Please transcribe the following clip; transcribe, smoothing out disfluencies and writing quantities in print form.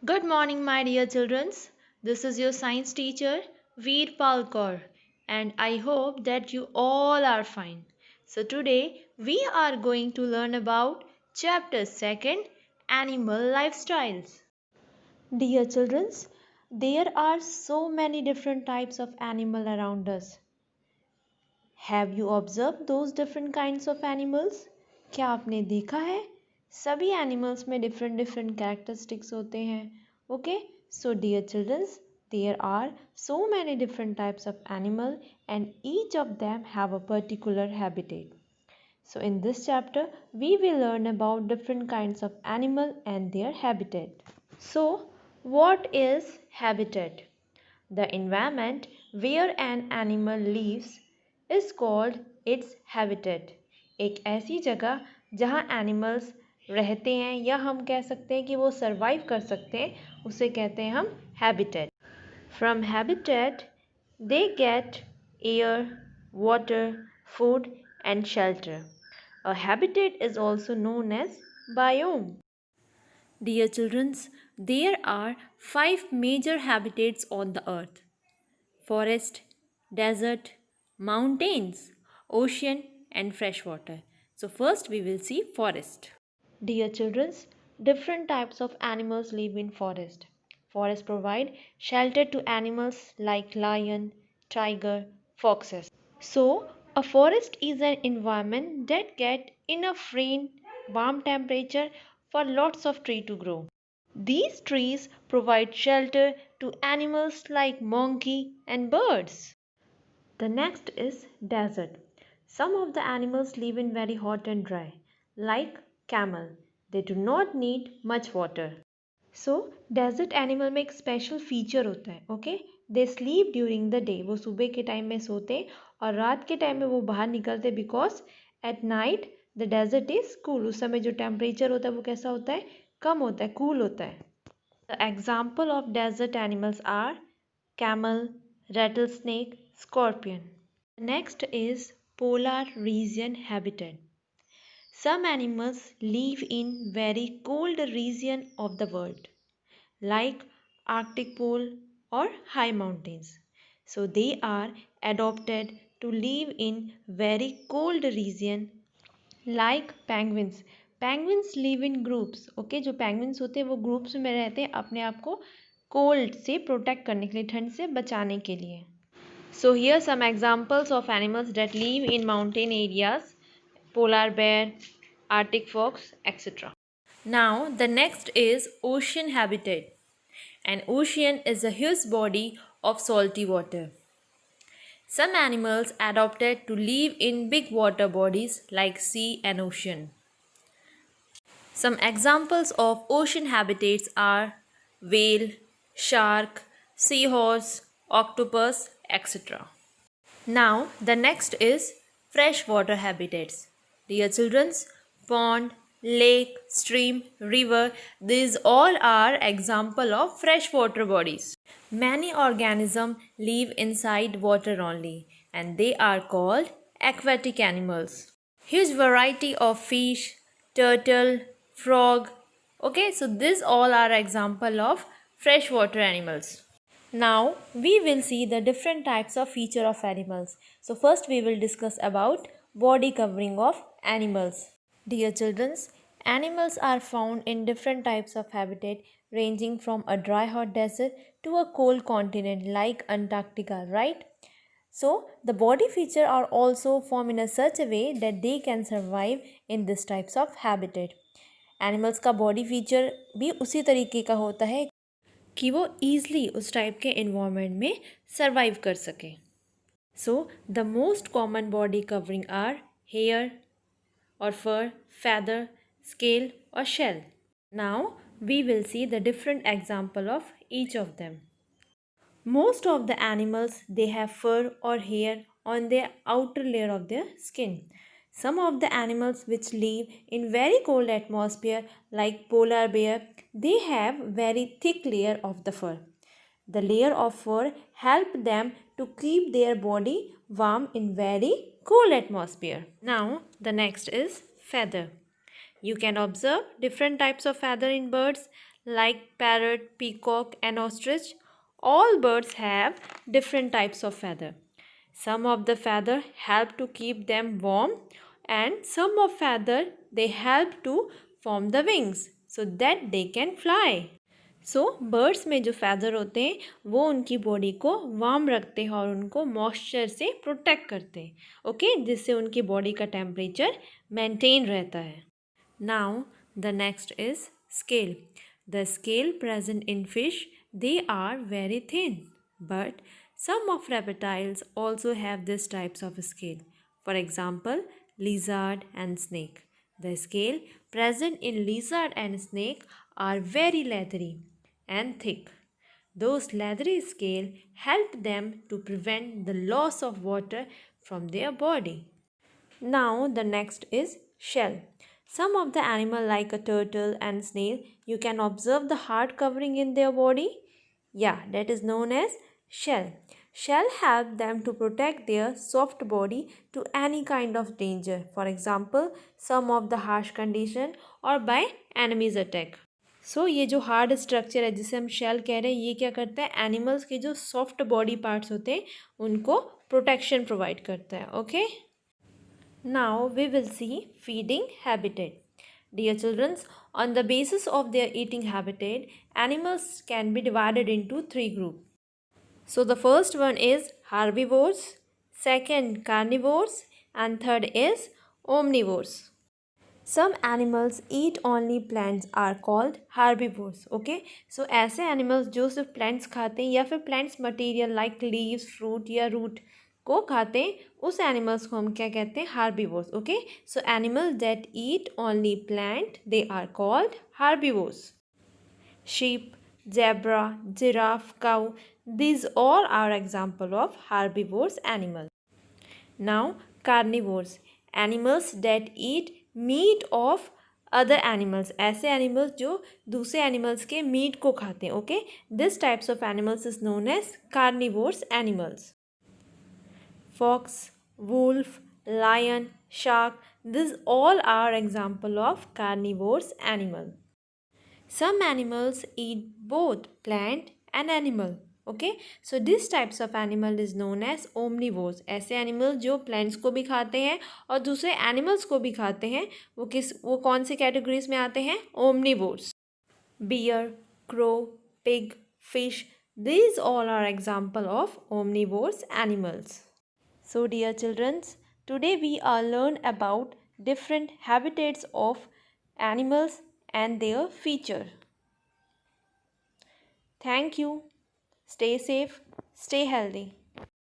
Good morning, my dear children. This is your science teacher, Veer Palkar, and I hope that you all are fine. So, today we are going to learn about chapter 2, Animal Lifestyles. Dear children, there are so many different types of animal around us. Have you observed those different kinds of animals? क्या आपने देखा है सभी animals में different characteristics होते हैं. Okay, so dear children, there are so many different types of animal and each of them have a particular habitat. So in this chapter we will learn about different kinds of animal and their habitat. So what is habitat? The environment where an animal lives is called its habitat. एक ऐसी जगह जहाँ animals रहते हैं या हम कह सकते हैं कि वो survive कर सकते हैं उसे कहते हैं हम habitat. From habitat they get air, water, food and shelter. A habitat is also known as biome. Dear children, there are 5 major habitats on the earth: forest, desert, mountains, ocean and freshwater. So first we will see forest. Dear children, different types of animals live in forest. Forests provide shelter to animals like lion, tiger, foxes. So a forest is an environment that get enough rain, warm temperature for lots of tree to grow. These trees provide shelter to animals like monkey and birds. The next is desert. Some of the animals live in very hot and dry, like camel. They do not need much water. So desert animal में एक special feature होता है, okay? They sleep during the day. वो सुबह के time में सोते हैं और रात के टाइम में वो बाहर निकलते because at night the desert is cool. उस समय जो temperature होता है वो कैसा होता है? कम होता है, cool होता है. The example of desert animals are camel, rattlesnake, scorpion. Next is polar region habitat. Some animals live in very cold region of the world, like Arctic pole or high mountains. So they are adopted to live in very cold region like penguins. Penguins live in groups. Okay, जो penguins होते हैं वो groups में रहते हैं अपने आप को cold से protect करने के लिए, ठंड से बचाने के लिए. So here some examples of animals that live in mountain areas: polar bear, Arctic fox, etc. Now the next is ocean habitat. An ocean is a huge body of salty water. Some animals adapted to live in big water bodies like sea and ocean. Some examples of ocean habitats are whale, shark, seahorse, octopus, etc. Now the next is freshwater habitats. Dear children, pond, lake, stream, river, these all are example of freshwater bodies. Many organisms live inside water only and they are called aquatic animals. Huge variety of fish, turtle, frog. Okay, so these all are example of freshwater animals. Now we will see the different types of feature of animals. So first we will discuss about body covering of animals. Dear children, animals are found in different types of habitat ranging from a dry hot desert to a cold continent like Antarctica, right? So the body feature are also formed in a such a way that they can survive in these types of habitat. Animals का body feature भी उसी तरीके का होता है कि वो easily उस टाइप के इन्वायरमेंट में सर्वाइव कर सकें. So the most common body covering are hair और fur, feather, scale or shell. Now we will see the different example of each of them. Most of the animals they have fur or hair on their outer layer of their skin. Some of the animals which live in very cold atmosphere like polar bear, they have very thick layer of the fur. The layer of fur help them to keep their body warm in very cold atmosphere. Now the next is feather. You can observe different types of feather in birds like parrot, peacock, and ostrich. All birds have different types of feather. Some of the feather help to keep them warm, and some of feather they help to form the wings so that they can fly. So birds में जो feather होते हैं वो उनकी body को warm रखते हैं और उनको मॉइस्चर से प्रोटेक्ट करते हैं, ओके, जिससे उनकी बॉडी का टेम्परेचर मेंटेन रहता है. Now the next is scale. The scale present in fish they are very thin, but some of reptiles also have these types of scale. For example, lizard and snake. The scale present in lizard and snake are very leathery and thick. Those leathery scale help them to prevent the loss of water from their body. Now the next is shell. Some of the animal like a turtle and snail, you can observe the hard covering in their body. Yeah, that is known as shell. Shell help them to protect their soft body to any kind of danger. For example, some of the harsh condition or by enemies attack. सो ये जो hard structure है जिसे हम shell कह रहे हैं, ये क्या करता है, एनिमल्स के जो सॉफ्ट बॉडी पार्ट्स होते हैं उनको प्रोटेक्शन प्रोवाइड करता है. Okay, now we will see feeding habitat. Dear children, on the basis of their eating habitat, animals can be divided into three groups. So the first one is herbivores, second carnivores, and third is omnivores. Some animals eat only plants are called herbivores. Okay, so ऐसे animals जो सिर्फ plants खाते हैं या फिर plants material like leaves, fruit या root को खाते हैं, उस animals को हम क्या कहते हैं, herbivores. Okay, so animals that eat only plant they are called herbivores. Sheep, zebra, giraffe, cow, these all are example of herbivorous animals. Now carnivores, animals that eat meat of other animals. ऐसे animals जो दूसरे animals के meat को खाते हैं. Okay, this types of animals is known as carnivorous animals. Fox, wolf, lion, shark, these all are example of carnivorous animals. Some animals eat both plant and animal. Okay, so this types of animal is known as omnivores. ऐसे animals जो plants को भी खाते हैं और दूसरे animals को भी खाते हैं, वो कौन से categories में आते हैं, omnivores. Bear, crow, pig, fish, these all are example of omnivores animals. So dear children, today we are learn about different habitats of animals and their feature. Thank you. Stay safe, stay healthy.